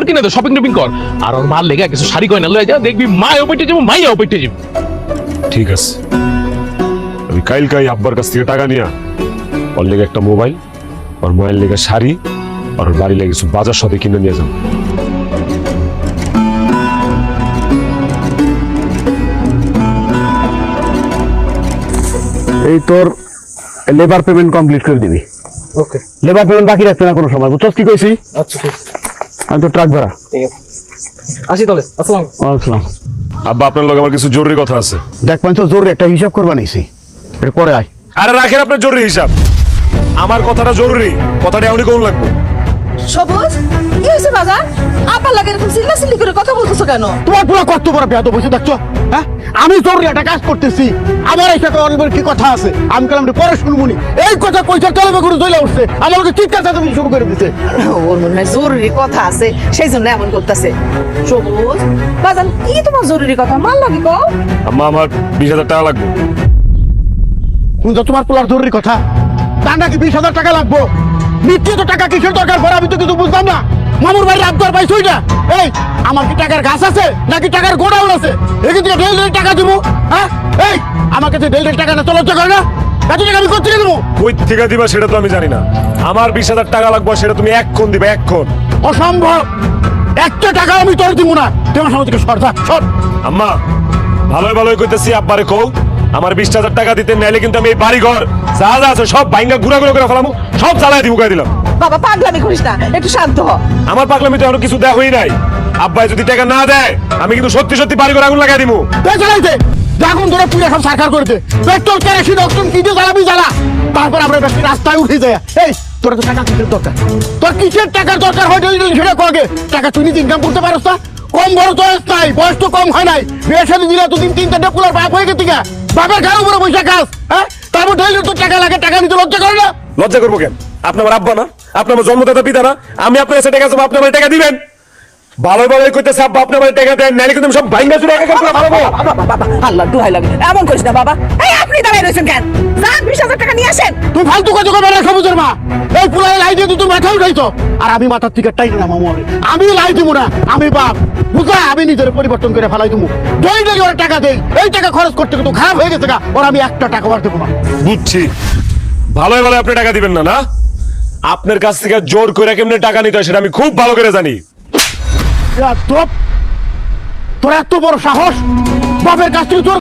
কিনে দে, shopping topping কর। আর ওর মার লেগে কিছু শাড়ি কয়না লয়ে যা, দেখবি মায়ও পেটে যাবো, মাইয়াও পেটে যাবো। ঠিক আছে, আমি কাইলকাই আব্বার কাছ থেকে টাকা নিয়া ওর লেগে একটা মোবাইল, ওর মায়ের লেগে শাড়ি, আর ওর বাড়ি লেগে কিছু বাজার সাথে কিনে নিয়ে যাবো। এই তোর লেবার পেমেন্ট কমপ্লিট করে দিবি। ওকে, লেবার পেমেন্ট বাকি রাখতে না কোনো সময়, বুঝছস কি কইছি? আচ্ছা ঠিক আছে, আমি তো ট্রাক ভাড়া। ঠিক আছে, আসি তাহলে। আসসালাম। আসসালাম। আব্বা, আপনার লগে আমার কিছু জরুরি কথা আছে। দেখ পঞ্চ জরুরি একটা হিসাব করবা নিছি, এটা পরে আয়। আরে রাখেন আপনার জরুরি হিসাব, আমার কথাটা জরুরি, কথাটা এমনি কোন লাগবে। সবুজ, কি হয়েছে বাজার? আব্বার লাগে এরকম চিল্লাচিল্লি করে কথা বলতেছো কেন? তোমার পুরো কত বড় বেয়াদব বসে দেখছো? হ্যাঁ, আমি জরুরি একটা কাজ করতেছি, আমার এই সাথে অনেক কি কথা আছে, আমি কালাম পরে শুনবনি। এই কথা কইছে তলবে করে চলে উঠছে, আমার ওকে চিৎকার চাচামি শুরু করে দিছে। ওর মনে হয় জরুরি কথা আছে, সেই জন্য এমন করতেছে। সবুজ, বাজার কি তোমার জরুরি কথা? মাল লাগে কও। আম্মা, আমার 20,000 টাকা লাগবে। শুনছো তোমার পোলার জরুরি কথা? তার নাকি 20,000 টাকা লাগবো? নিত্য তো টাকা কিসের দরকার পড়ে আমি তো কিছু বুঝলাম না। মামুর বাড়ির আবদার পাইছই না। এই, আমার কি টাকার গাছ আছে নাকি টাকার গোডাউন আছে? এখান থেকে ডেল টাকা দিব? হ্যাঁ, এই আমার কাছে ডেল টাকা না, তো লজ্জা করে না? এত টাকা আমি কোথা থেকে দেবো? কই থেকে দিবা সেটা তো আমি জানি না, আমার 20,000 টাকা লাগবে, সেটা তুমি এক্ষণ দিবা, এক্ষণ। অসম্ভব, একটা টাকা আমি তোর দিব না। তোমার সামনে থেকে সর, যা সর। আম্মা, ভালোই ভালোই কইতেছি, আব্বারে কও আমার 20,000 টাকা দিতে, নাইলে কিন্তু আমি এই বাড়ি ঘর যা যা আছে সব ভাঙ্গা ঘুরা ঘুরা করে ফেলামু, সব জ্বালায় দিব, কই দিলাম। বাবা পাগলামি করিস না, একটু শান্ত হ। আমার পাগলামি তো এখনো কিছু দেখাই নাই। আব্বাই যদি টাকা না দেয়, আমি কিন্তু সত্যি সত্যি বাড়ি ঘর আগুন লাগাই দিব। চালাইতে আগুন ধরে পুরো সব সারকার করেছে, পেট্রোল কেরোসিন অক্সিজেন কি দিয়ে জ্বালাবি জ্বালা, তারপর আমরা ব্যক্তি রাস্তায় উঠে যায়। এই, তোর তো টাকা কিসের দরকার? তোর কিসের টাকার দরকার হয় সেটা কগে? টাকা তুই নিজে ইনকাম করতে পারস না? কম বড় তো নাই, বয়স তো কম হয় নাই, বিয়ের সাথে দিলে তো 3-4টা পুলার বাপ হয়ে গেছে গা, বাপের ঘাড় উপরে বসে খাস। হ্যাঁ, তারপর ডেইলি তোর টাকা লাগে, টাকা নিতে লজ্জা করে না? লজ্জা করবো কেন? আপনি আমার আব্বা না, আপনি আমার জন্মদাতা পিতা না? আমি আপনার কাছে টাকা চাবো, আপনি আমার টাকা দিবেন? ভালো ভালোই কইতেছে আব্বা, আপনি আমার টাকা দেন, নাইলে কিন্তু আমি সব ভাঙ্গা চুরা একা করে ফেলাবো। বাবা, আল্লাহ দোহাই লাগে, এমন করিস না বাবা। এই, আপনি দাঁড়িয়ে রয়েছেন কেন? যান 20,000 টাকা নিয়ে আসেন। তুই ফালতু কথা কবে না সবুজের মা? এই পুলায় লাই দিয়ে তুই মাথা উঠাইছো, আর আমি মাথার থেকে টাইট না মামু, আমি লাই দিব না, আমি বাপ বুঝা, আমি নিজের পরিবর্তন করে ফেলাই দিব। ডেইলি ওরা টাকা দেই, এই টাকা খরচ করতে কিন্তু খারাপ হয়ে গেছে গা, ওর আমি একটা টাকা বার দেবো না। বুঝছি, ভালোই ভালো আপনি টাকা দিবেন না, না? আপনার কাছ থেকে জোর করে কেমনে টাকা নিতে হয় সেটা আমি খুব ভালো করে জানি। তোর এত বড় সাহস, বাপের কাছ থেকে তোর